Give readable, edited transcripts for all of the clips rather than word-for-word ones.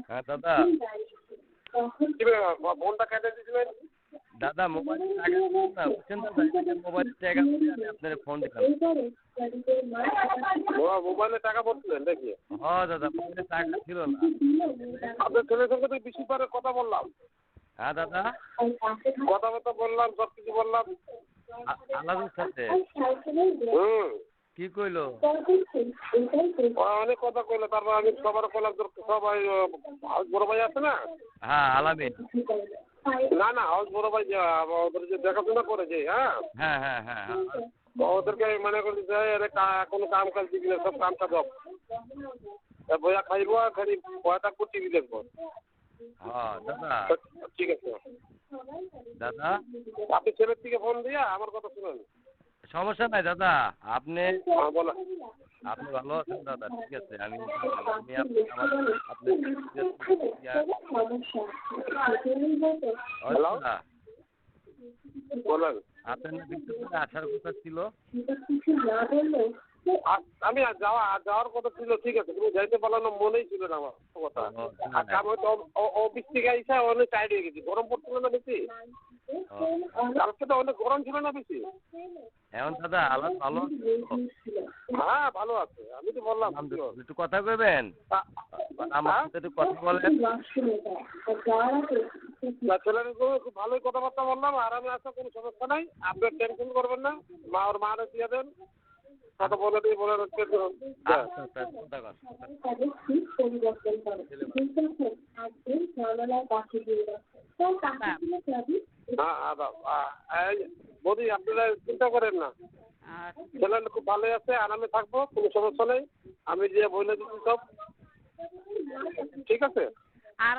হ্যাঁ দাদা। ফোনটা কেটে দিয়েছিলেন? দাদা মোবাইলে টাকা ছিল না বুঝছেন দাদা, এটা মোবাইলে টাকা বলে আমি আপনার ফোন দিলাম। মোবাইলে টাকা পড়ছিলেন দেখি। হ্যাঁ দাদা মোবাইলে টাকা ছিল না। আপনার ছেলের সঙ্গে তো বেশি করে কথা বললাম। হ্যাঁ দাদা। কথাবার্তা বললাম, সব কিছু বললাম। আলাদার সাথে কি কইলো? অনেক কথা কইলো, তারপর আমি সবার কইলাম তোর সবাই বড় ভাই আছে না? হ্যাঁ আলামিন। না হাউস বড় ভাই যে ওদের যে দেখাশোনা করে যে, হ্যাঁ হ্যাঁ হ্যাঁ হ্যাঁ হ্যাঁ ওদেরকে মানে করি যে কোনো কাম কাজ দিলে সব কামটা দব বইয়া খাইব আর খালি পয়সা করতে দেখবো। হ্যাঁ দাদা। ঠিক আছে দাদা আপনি ছেলের থেকে ফোন দিয়া আমার কথা শুনেন। সমস্যা নাই দাদা, আপনি বলো। আপনি ভালো আছেন দাদা? ঠিক আছে আমি বলেন। আপনার বিদ্যুৎ আসার কথা ছিল। আমি যাওয়ার কথা ছিল, ঠিক আছে, তুমি যাইতে পারলাম না, মনেই ছিল না আমার কথা। আমি তো অফিস থেকে আইসা অনেক টায়ার্ড হয়ে গেছি, গরম পড়ছিল না বেশি, কালকে তো অনেক গরম ছিল না বেশি। এখন দাদা আলাপ ভালো? হ্যাঁ ভালো আছে, আমি তো বললাম একটু কথা কইবেন আমার সাথে, একটু কথা বলেন। ছেলের খুব ভালোই কথাবার্তা বললাম, আরামে আছে, কোনো সমস্যা নাই, আপনার টেনশন করবেন না। ওর মারে দিয়ে দেন, কথা বলে দিয়ে বলে হচ্ছে। বৌদি আপনারা চিন্তা করেন না, ছেলে খুব ভালোই আছে, আরামে থাকবো, কোনো সমস্যা নেই, আমি যে বলে দিচ্ছি সব ঠিক আছে। আর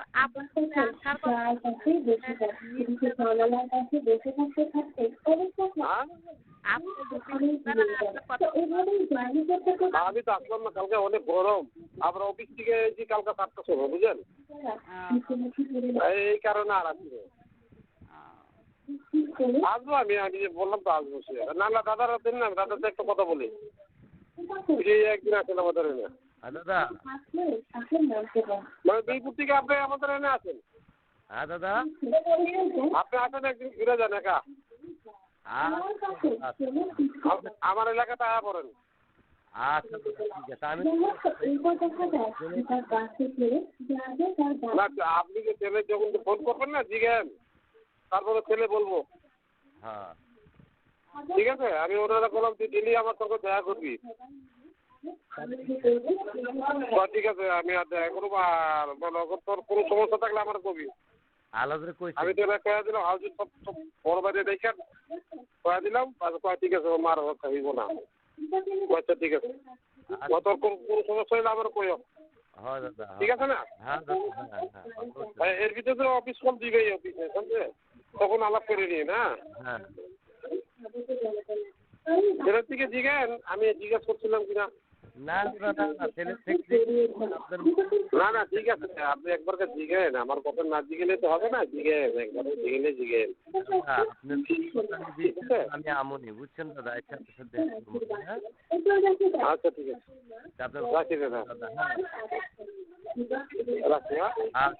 আমি তো আসলাম না, কালকে অনেক গরম, আবার অফিস থেকে এসেছি কালকে 7টার সময়, বুঝলেন, এই কারণে আর আসবো। আসবো আমি যে বললাম তো আসবো, না দাদারা দিন না, দাদার সাথে একটা কথা বলি, একদিন আসেন আমাদের এনে। দাদা মানে দুইপুর থেকে আপনি আমাদের এনে আসেন। হ্যাঁ দাদা আপনি আসেন একদিন ঘুরে যান একা, আমার এলাকাতে আয়া পড়েন। আচ্ছা ঠিক আছে। আপনি যে ছেলে যখন ফোন করবেন না জিজ্ঞেন, তারপরে ছেলে বলবো। হ্যাঁ ঠিক আছে, আমি ওনারা বললাম তুই ডেলি আমার সঙ্গে দেখা করবি। ঠিক আছে, আমি আর দেখা করবো, আর তোর কোনো সমস্যা থাকলে আমার কবি। আমি তো কয়া দিলাম হাউস সব বড় বাড়ি দেখেন কয়া দিলাম, ঠিক আছে মার খাইব না। আচ্ছা ঠিক আছে, তোর কোনো সমস্যা হলে আমার কইও। ঠিক আছে না, এর ভিতরে অফিস কল দিবে, অফিসে তখন আলাপ করে নিন। হ্যাঁ ছেলের থেকে জিজ্ঞেন, আমি জিজ্ঞাসা করছিলাম কিনা। না ঠিক আছে, আপনি একবার জিজ্ঞেন, আমার কথা না জিগেলে তো হবে না, জিজ্ঞেন একবার, জিগেলে জিজ্ঞেন। আমি আমনি বুঝছেন দাদা, আচ্ছা ঠিক আছে, রাখি দাদা, রাখি। হ্যাঁ।